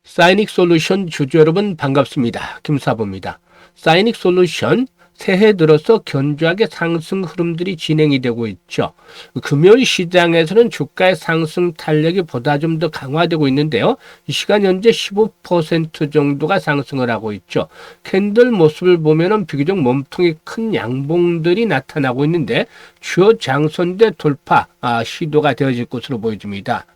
사이닉 솔루션 주주 여러분 반갑습니다. 김사부입니다. 사이닉 솔루션 새해 들어서 견조하게 상승 흐름들이 진행이 되고 있죠. 금요일 시장에서는 주가의 상승 탄력이 보다 좀 더 강화되고 있는데요. 이 시간 현재 15% 정도가 상승을 하고 있죠. 캔들 모습을 보면은 비교적 몸통이 큰 양봉들이 나타나고 있는데 주요 장선대 돌파 시도가 되어질 것으로 보여집니다.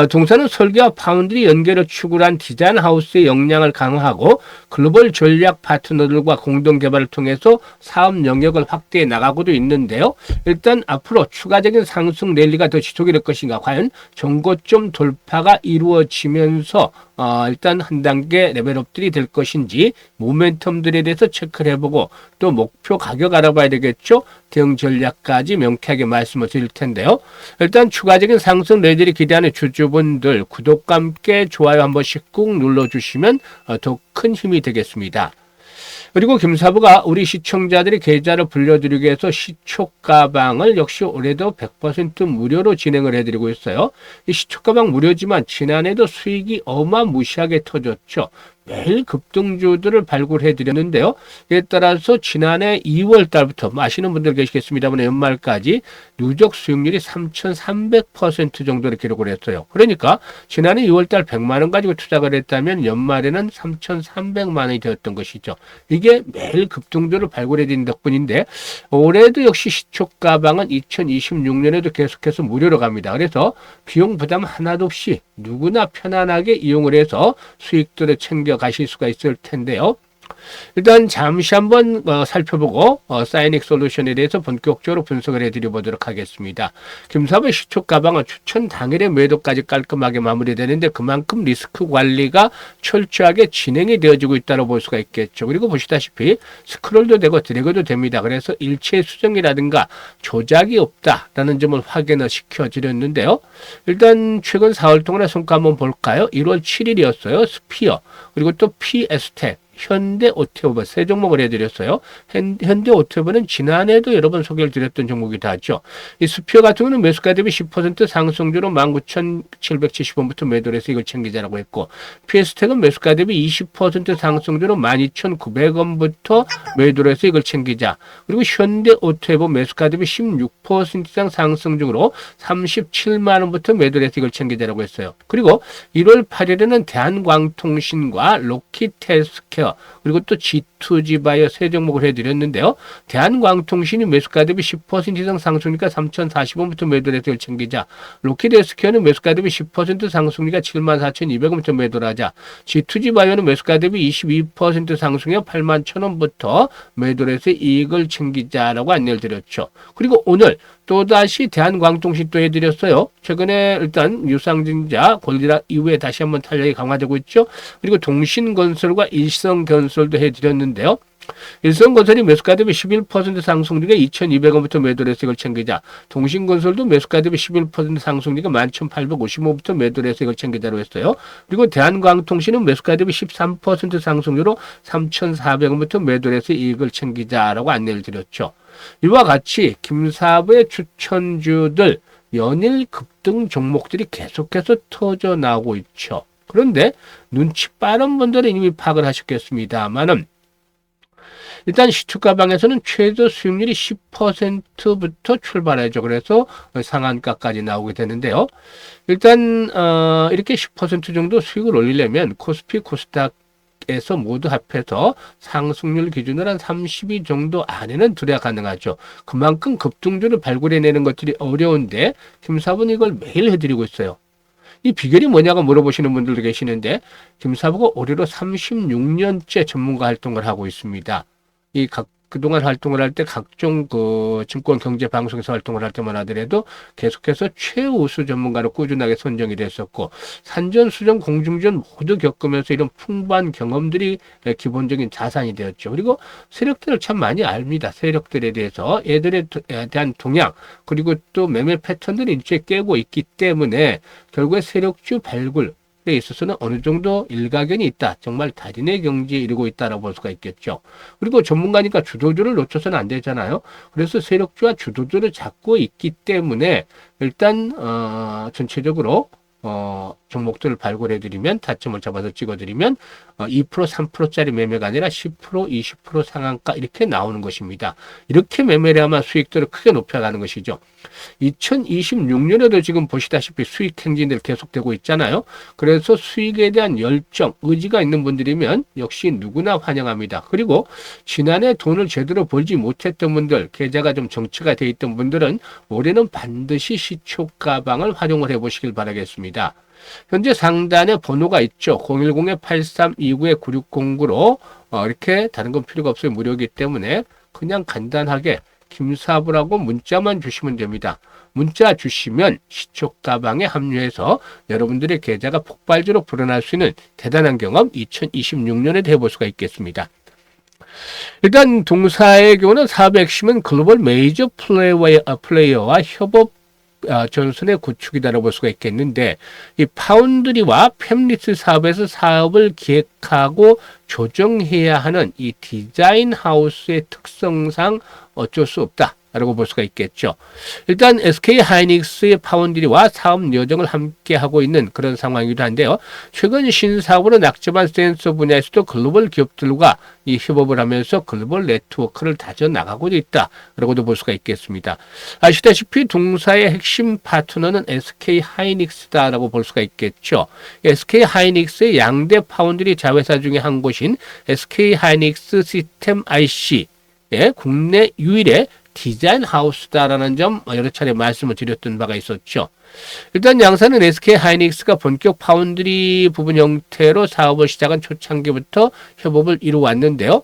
동사는 설계와 파운드리 연계를 축으로 한 디자인 하우스의 역량을 강화하고 글로벌 전략 파트너들과 공동 개발을 통해서 사업 영역을 확대해 나가고도 있는데요. 일단 앞으로 추가적인 상승 랠리가 더 지속이 될 것인가, 과연 정고점 돌파가 이루어지면서 일단 한 단계 레벨업들이 될 것인지 모멘텀들에 대해서 체크를 해보고 또 목표 가격 알아봐야 되겠죠. 대응 전략까지 명쾌하게 말씀을 드릴 텐데요. 일단 추가적인 상승 랠리를 기대하는 주주분들 구독과 함께 좋아요 한 번씩 꾹 눌러주시면 더 큰 힘이 되겠습니다. 그리고 김사부가 우리 시청자들의 계좌를 불려드리기 위해서 시초가방을 역시 올해도 100% 무료로 진행을 해드리고 있어요. 이 시초가방 무료지만 지난해도 수익이 어마무시하게 터졌죠. 매일 급등주들을 발굴해 드렸는데요. 이에 따라서 지난해 2월 달부터 아시는 분들 계시겠습니다만 연말까지 누적 수익률이 3,300% 정도를 기록을 했어요. 그러니까 지난해 2월 달 100만 원 가지고 투자를 했다면 연말에는 3,300만 원이 되었던 것이죠. 이게 매일 급등주를 발굴해 드린 덕분인데 올해도 역시 시초가방은 2026년에도 계속해서 무료로 갑니다. 그래서 비용 부담 하나도 없이 누구나 편안하게 이용을 해서 수익들을 챙겨 가실 수가 있을 텐데요. 일단 잠시 한번 살펴보고 사이닉 솔루션에 대해서 본격적으로 분석을 해드려 보도록 하겠습니다. 김사부의 시초 가방은 추천 당일의 매도까지 깔끔하게 마무리되는데 그만큼 리스크 관리가 철저하게 진행이 되어지고 있다고 볼 수가 있겠죠. 그리고 보시다시피 스크롤도 되고 드래그도 됩니다. 그래서 일체 수정이라든가 조작이 없다라는 점을 확인을 시켜드렸는데요. 일단 최근 4월 동안의 성과 한번 볼까요? 1월 7일이었어요. 스피어 그리고 또 PS텍 현대 오토모빌 세 종목을 해드렸어요. 현대 오토모빌은 지난해도 여러 번 소개를 드렸던 종목이다 하죠. 이 스피어 같은 경우는 매수가 대비 10% 상승주로 19,770원부터 매도를 해서 이걸 챙기자라고 했고, PS텍은 매수가 대비 20% 상승주로 12,900원부터 매도를 해서 이걸 챙기자. 그리고 현대 오토모빌 매수가 대비 16% 이상 상승 중으로 37만 원부터 매도를 해서 이걸 챙기자라고 했어요. 그리고 1월 8일에는 대한광통신과 로키텔스케어 그리고 또 G2G 바이오 세 종목을 해드렸는데요. 대한광통신이 매수가 대비 10% 이상 상승이니까 3,040원부터 매도를 해서 챙기자. 로키텔스케어는 매수가 대비 10% 상승이니까 74,200원부터 매도를 하자. G2G 바이오는 매수가 대비 22% 상승해 81,000원부터 매도를 해서 이익을 챙기자라고 안내를 드렸죠. 그리고 오늘 또다시 대한광통신 또 해드렸어요. 최근에 일단 유상증자 골드락 이후에 다시 한번 탄력이 강화되고 있죠. 그리고 동신건설과 일성건설도 해드렸는데요. 일성건설이 매수가 대비 11% 상승률에 2,200원부터 매도를 해서 이걸 챙기자. 동신건설도 매수가 대비 11% 상승률에 11,855원부터 매도를 해서 이걸 챙기자로 했어요. 그리고 대한광통신은 매수가 대비 13% 상승률로 3,400원부터 매도를 해서 이익을 챙기자라고 안내를 드렸죠. 이와 같이 김사부의 추천주들 연일 급등 종목들이 계속해서 터져 나오고 있죠. 그런데 눈치 빠른 분들은 이미 파악을 하셨겠습니다만은 일단 시초가방에서는 최저 수익률이 10%부터 출발하죠. 그래서 상한가까지 나오게 되는데요. 일단 이렇게 10% 정도 수익을 올리려면 코스피, 코스닥 에서 모두 합해서 상승률 기준으로 한 30위 정도 안에는 들어야 가능하죠. 그만큼 급등주를 발굴해내는 것들이 어려운데 김사부는 이걸 매일 해드리고 있어요. 이 비결이 뭐냐고 물어보시는 분들도 계시는데 김사부가 올해로 36년째 전문가 활동을 하고 있습니다. 그동안 활동을 할 때 각종 증권 경제 방송에서 활동을 할 때만 하더라도 계속해서 최우수 전문가로 꾸준하게 선정이 됐었고 산전, 수전, 공중전 모두 겪으면서 이런 풍부한 경험들이 기본적인 자산이 되었죠. 그리고 세력들을 참 많이 압니다. 세력들에 대해서 얘들에 대한 동향 그리고 또 매매 패턴들이 일제히 깨고 있기 때문에 결국에 세력주 발굴 에 있어서는 어느 정도 일가견이 있다. 정말 달인의 경지에 이르고 있다라고 볼 수가 있겠죠. 그리고 전문가니까 주도주를 놓쳐서는 안 되잖아요. 그래서 세력주와 주도주를 잡고 있기 때문에 일단 전체적으로 종목들을 발굴해드리면 타점을 잡아서 찍어드리면 2% 3%짜리 매매가 아니라 10% 20% 상한가 이렇게 나오는 것입니다. 이렇게 매매를 하면 수익들을 크게 높여가는 것이죠. 2026년에도 지금 보시다시피 수익 행진들 계속되고 있잖아요. 그래서 수익에 대한 열정, 의지가 있는 분들이면 역시 누구나 환영합니다. 그리고 지난해 돈을 제대로 벌지 못했던 분들, 계좌가 좀 정체가 돼 있던 분들은 올해는 반드시 시초가 방을 활용을 해보시길 바라겠습니다. 현재 상단에 번호가 있죠. 010-8329-9609로 이렇게 다른 건 필요가 없어요. 무료이기 때문에 그냥 간단하게 김사부라고 문자만 주시면 됩니다. 문자 주시면 시초가방에 합류해서 여러분들의 계좌가 폭발적으로 불어날 수 있는 대단한 경험 2026년에 해볼 수가 있겠습니다. 일단 동사의 경우는 사업 핵심은 글로벌 메이저 플레이어와 협업 전선의 구축이다라고 볼 수가 있겠는데, 이 파운드리와 팹리스 사업에서 사업을 기획하고 조정해야 하는 이 디자인 하우스의 특성상 어쩔 수 없다 라고 볼 수가 있겠죠. 일단 SK 하이닉스의 파운드리와 사업 여정을 함께 하고 있는 그런 상황이기도 한데요. 최근 신사업으로 낙점한 센서 분야에서도 글로벌 기업들과 이 협업을 하면서 글로벌 네트워크를 다져나가고 있다라고도 볼 수가 있겠습니다. 아시다시피 동사의 핵심 파트너는 SK 하이닉스다라고 볼 수가 있겠죠. SK 하이닉스의 양대 파운드리 자회사 중에 한 곳인 SK 하이닉스 시스템 IC 국내 유일의 디자인 하우스다라는 점 여러 차례 말씀을 드렸던 바가 있었죠. 일단 양사는 SK 하이닉스가 본격 파운드리 부분 형태로 사업을 시작한 초창기부터 협업을 이루어왔는데요.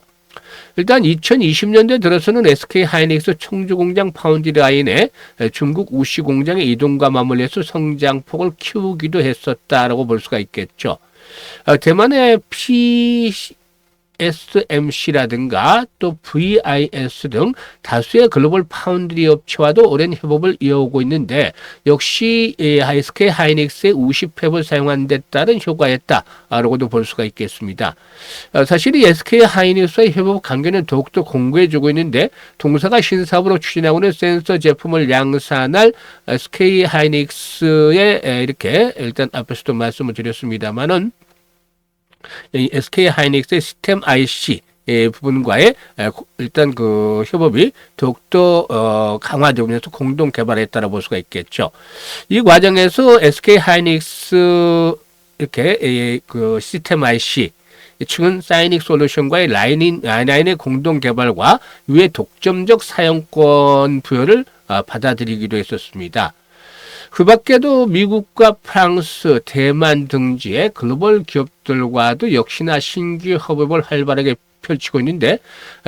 일단 2020년대 들어서는 SK 하이닉스 청주 공장 파운드리 라인에 중국 우시 공장의 이동과 맞물려서 성장폭을 키우기도 했었다라고 볼 수가 있겠죠. 대만의 SMC라든가 또 VIS 등 다수의 글로벌 파운드리 업체와도 오랜 협업을 이어오고 있는데, 역시 SK 하이닉스의 우시팹을 사용한 데 따른 효과였다라고도 볼 수가 있겠습니다. 사실 이 SK 하이닉스와의 협업 관계는 더욱더 공고해지고 있는데, 동사가 신사업으로 추진하고 있는 센서 제품을 양산할 SK 하이닉스에 이렇게 일단 앞에서도 말씀을 드렸습니다만은 SK 하이닉스의 시스템 IC 부분과의 일단 그 협업이 더욱더 강화되면서 공동 개발했다고 볼 수가 있겠죠. 이 과정에서 SK 하이닉스 이렇게 그 시스템 IC 측은 사이닉 솔루션과의 라인의 공동 개발과 유해 독점적 사용권 부여를 받아들이기로 했었습니다. 그 밖에도 미국과 프랑스, 대만 등지의 글로벌 기업들과도 역시나 신규 협업을 활발하게 펼치고 있는데,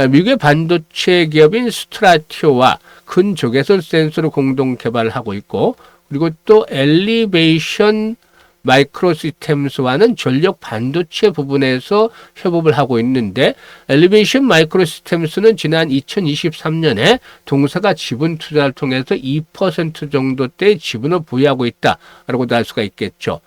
미국의 반도체 기업인 스트라티오와 근적외선 센서를 공동 개발하고 있고, 그리고 또 엘리베이션 마이크로시스템스와는 전력 반도체 부분에서 협업을 하고 있는데, 엘리베이션 마이크로시스템스는 지난 2023년에 동사가 지분 투자를 통해서 2% 정도대의 지분을 보유하고 있다라고도 할 수가 있겠죠.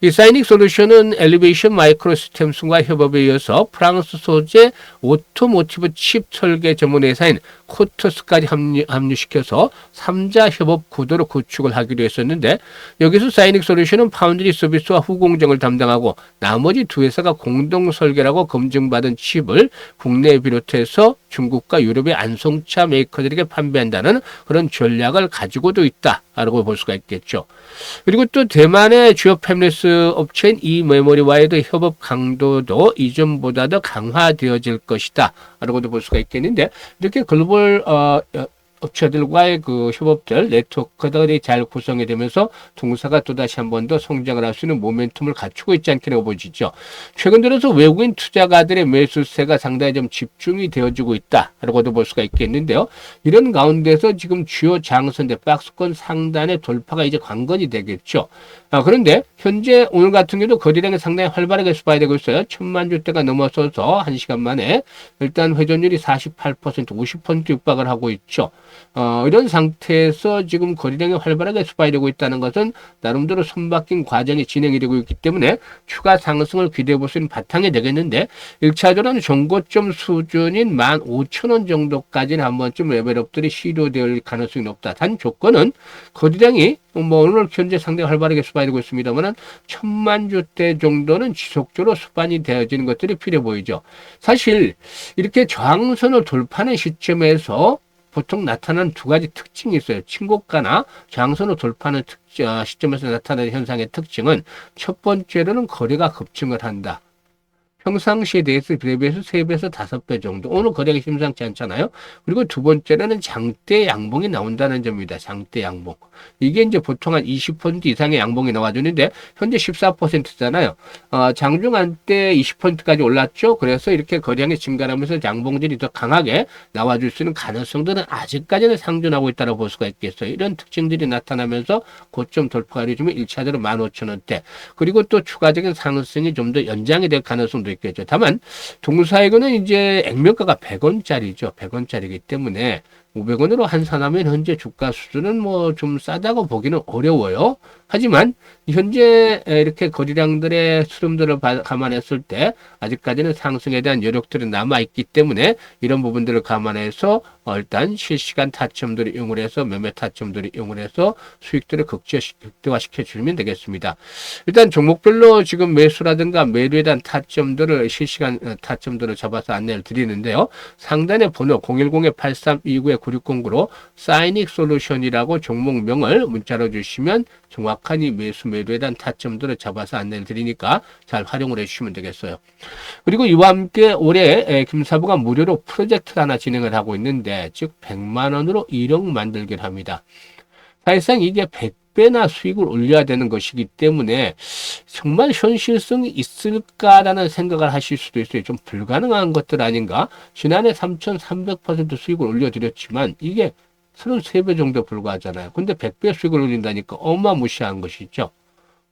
이 사이닉 솔루션은 엘리베이션 마이크로시스템스와 협업에 이어서 프랑스 소재 오토모티브 칩 설계 전문 회사인 코터스까지 합류시켜서 3자 협업 구도로 구축을 하기로 했었는데, 여기서 사이닉 솔루션은 파운드리 서비스와 후공정을 담당하고 나머지 두 회사가 공동 설계라고 검증받은 칩을 국내에 비롯해서 중국과 유럽의 안성차 메이커들에게 판매한다는 그런 전략을 가지고도 있다라고 볼 수가 있겠죠. 그리고 또 대만의 주요 팹리스 업체인 이메모리와의 협업 강도도 이전보다 더 강화되어질 것이다 라고도 볼 수가 있겠는데, 이렇게 글로벌 업체들과의 그 협업들, 네트워크들이 잘 구성이 되면서 동사가 또다시 한 번 더 성장을 할 수 있는 모멘텀을 갖추고 있지 않겠냐고 보시죠. 최근 들어서 외국인 투자가들의 매수세가 상당히 좀 집중이 되어지고 있다라고도 볼 수가 있겠는데요. 이런 가운데서 지금 주요 장선대 박스권 상단의 돌파가 이제 관건이 되겠죠. 그런데 현재 오늘 같은 경우도 거래량이 상당히 활발하게 수반이 되고 있어요. 1000만 주대가 넘어서서 1시간 만에 일단 회전율이 48%, 50% 육박을 하고 있죠. 이런 상태에서 지금 거래량이 활발하게 수반되고 있다는 것은 나름대로 손바뀐 과정이 진행이 되고 있기 때문에 추가 상승을 기대해 볼 수 있는 바탕이 되겠는데 1차적으로는 종고점 수준인 15,000원 정도까지는 한 번쯤 레벨업들이 시도될 가능성이 높다. 단 조건은 거래량이 오늘 현재 상당히 활발하게 수반되고 있습니다만은 1,000만 주대 정도는 지속적으로 수반이 되어지는 것들이 필요해 보이죠. 사실 이렇게 저항선을 돌파하는 시점에서 보통 나타나는 두 가지 특징이 있어요. 친고가나 저항선을 돌파하는 시점에서 나타나는 현상의 특징은 첫 번째로는 거래가 급증을 한다. 평상시에 대해서 대비해서 3배에서 5배 정도. 오늘 거래가 심상치 않잖아요. 그리고 두 번째는 장대 양봉이 나온다는 점입니다. 장대 양봉. 이게 이제 보통 한 20% 이상의 양봉이 나와주는데 현재 14%잖아요. 장중한 때 20%까지 올랐죠. 그래서 이렇게 거래량이 증가하면서 양봉들이 더 강하게 나와줄 수 있는 가능성들은 아직까지는 상존하고 있다고 볼 수가 있겠어요. 이런 특징들이 나타나면서 고점 돌파가 이루어지면 1차적으로 15,000원대. 그리고 또 추가적인 상승이 좀 더 연장이 될 가능성도 있겠죠. 다만 동사이거는 이제 액면가가 100원짜리죠. 100원짜리이기 때문에 500원으로 환산하면 현재 주가 수준은 뭐 좀 싸다고 보기는 어려워요. 하지만 현재 이렇게 거래량들의 흐름들을 감안했을 때 아직까지는 상승에 대한 여력들이 남아있기 때문에 이런 부분들을 감안해서 일단 실시간 타점들을 이용을 해서 매매 타점들을 이용을 해서 수익들을 극대화시켜 주면 되겠습니다. 일단 종목별로 지금 매수라든가 매도에 대한 타점들을 실시간 타점들을 잡아서 안내를 드리는데요. 상단에 번호 010-8329-9609로 사이닉 솔루션이라고 종목명을 문자로 주시면 정확한 이 매수 매도에 대한 타점들을 잡아서 안내를 드리니까 잘 활용을 해주시면 되겠어요. 그리고 이와 함께 올해 김사부가 무료로 프로젝트를 하나 진행을 하고 있는데 즉 100만 원으로 1억 만들기를 합니다. 사실상 이게 100배나 수익을 올려야 되는 것이기 때문에 정말 현실성이 있을까라는 생각을 하실 수도 있어요. 좀 불가능한 것들 아닌가? 지난해 3,300% 수익을 올려드렸지만 이게 33배 정도 불과하잖아요. 근데 100배 수익을 올린다니까 어마무시한 것이죠.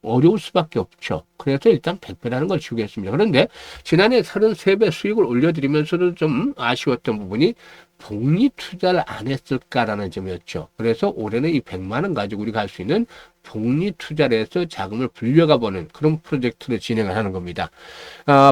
어려울 수밖에 없죠. 그래서 일단 100배라는 걸 주겠습니다. 그런데 지난해 33배 수익을 올려드리면서도 좀 아쉬웠던 부분이 복리 투자를 안 했을까라는 점이었죠. 그래서 올해는 이 100만 원 가지고 우리가 할 수 있는 복리 투자를 해서 자금을 불려가 보는 그런 프로젝트를 진행을 하는 겁니다.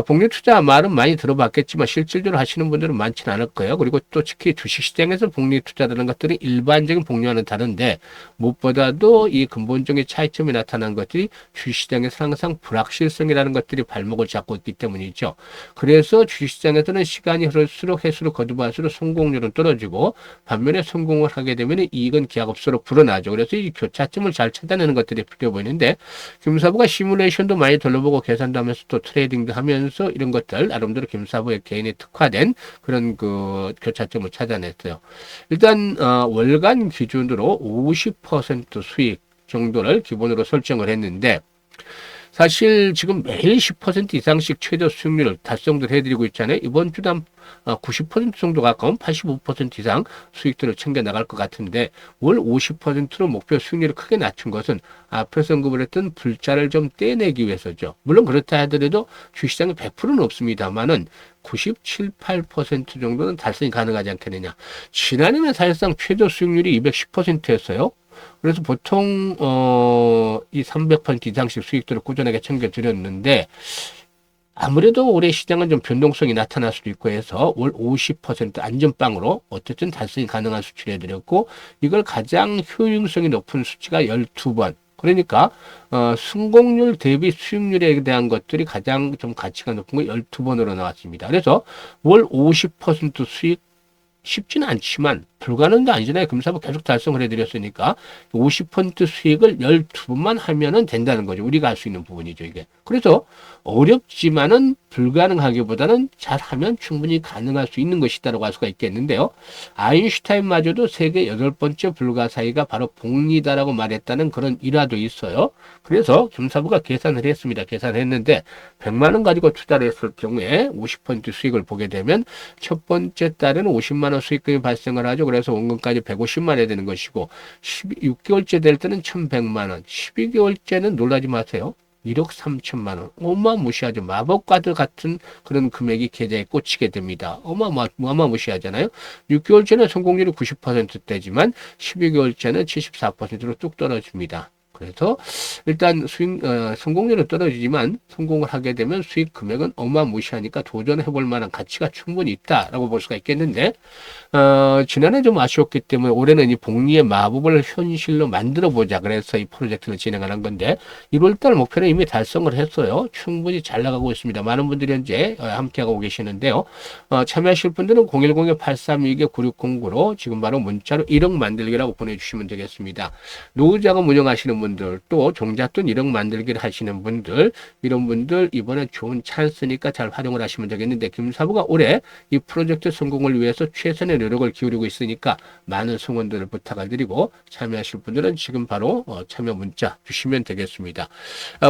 복리 투자 말은 많이 들어봤겠지만 실질적으로 하시는 분들은 많지는 않을 거예요. 그리고 또 특히 주식시장에서 복리 투자라는 것들이 일반적인 복리와는 다른데 무엇보다도 이 근본적인 차이점이 나타난 것들이 주식시장에서 항상 불확실성이라는 것들이 발목을 잡고 있기 때문이죠. 그래서 주식시장에서는 시간이 흐를수록 해수를 거듭할수록 성공률은 떨어지고 반면에 성공을 하게 되면 이익은 기하급수로 불어나죠. 그래서 이 교차점을 잘 찾아내는 것들이 필요해 보이는데 김사부가 시뮬레이션도 많이 돌려보고 계산도 하면서 또 트레이딩도 하면서 이런 것들 나름대로 김사부의 개인에 특화된 그런 그 교차점을 찾아냈어요. 일단 월간 기준으로 50% 수익 정도를 기본으로 설정을 했는데 사실 지금 매일 10% 이상씩 최저 수익률을 달성을 해드리고 있잖아요. 이번 주도 한 90% 정도 가까운 85% 이상 수익들을 챙겨 나갈 것 같은데 월 50%로 목표 수익률을 크게 낮춘 것은 앞에서 언급을 했던 불자를 좀 떼내기 위해서죠. 물론 그렇다 하더라도 주시장이 100%는 없습니다만은 97, 8% 정도는 달성이 가능하지 않겠느냐. 지난해는 사실상 최저 수익률이 210%였어요. 그래서 보통 이 300% 이상씩 수익들을 꾸준하게 챙겨드렸는데 아무래도 올해 시장은 좀 변동성이 나타날 수도 있고 해서 월 50% 안전빵으로 어쨌든 달성이 가능한 수치를 해드렸고 이걸 가장 효율성이 높은 수치가 12번. 그러니까 성공률 대비 수익률에 대한 것들이 가장 좀 가치가 높은 거 12번으로 나왔습니다. 그래서 월 50% 수익 쉽지는 않지만 불가능도 아니잖아요. 금사부 계속 달성을 해드렸으니까 50% 수익을 12번만 하면은 된다는 거죠. 우리가 할 수 있는 부분이죠, 이게. 그래서 어렵지만은 불가능하기보다는 잘하면 충분히 가능할 수 있는 것이다라고 할 수가 있겠는데요. 아인슈타인마저도 세계 8번째 불가사의가 바로 복리다라고 말했다는 그런 일화도 있어요. 그래서 금사부가 계산을 했습니다. 계산을 했는데 100만 원 가지고 투자를 했을 경우에 50% 수익을 보게 되면 첫 번째 달에는 50만 원 수익금이 발생을 하죠. 그래서 원금까지 150만 원이 되는 것이고 6개월째 될 때는 1100만 원, 12개월째는 놀라지 마세요. 1억 3천만 원. 어마무시하죠. 마법과도 같은 그런 금액이 계좌에 꽂히게 됩니다. 어마무시하잖아요. 6개월째는 성공률이 90%대지만 12개월째는 74%로 뚝 떨어집니다. 그래서 일단 성공률은 떨어지지만 성공을 하게 되면 수익 금액은 어마무시하니까 도전해 볼 만한 가치가 충분히 있다라고 볼 수가 있겠는데, 지난해 좀 아쉬웠기 때문에 올해는 이 복리의 마법을 현실로 만들어 보자. 그래서 이 프로젝트를 진행하는 건데, 1월달 목표는 이미 달성을 했어요. 충분히 잘 나가고 있습니다. 많은 분들이 현재 함께하고 계시는데요. 참여하실 분들은 010-8329-9609로 지금 바로 문자로 1억 만들기라고 보내주시면 되겠습니다. 노후자금 운영하시는 분들, 또 종잣돈 1억 만들기를 하시는 분들, 이런 분들 이번에 좋은 찬스니까 잘 활용을 하시면 되겠는데, 김사부가 올해 이 프로젝트 성공을 위해서 최선의 노력을 기울이고 있으니까 많은 성원들을 부탁을 드리고, 참여하실 분들은 지금 바로 참여 문자 주시면 되겠습니다.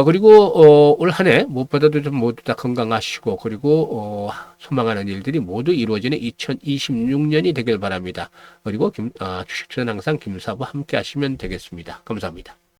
그리고 올 한 해 무엇보다도 좀 모두 다 건강하시고, 그리고 소망하는 일들이 모두 이루어지는 2026년이 되길 바랍니다. 그리고 주식투자는 항상 김사부 함께 하시면 되겠습니다. 감사합니다.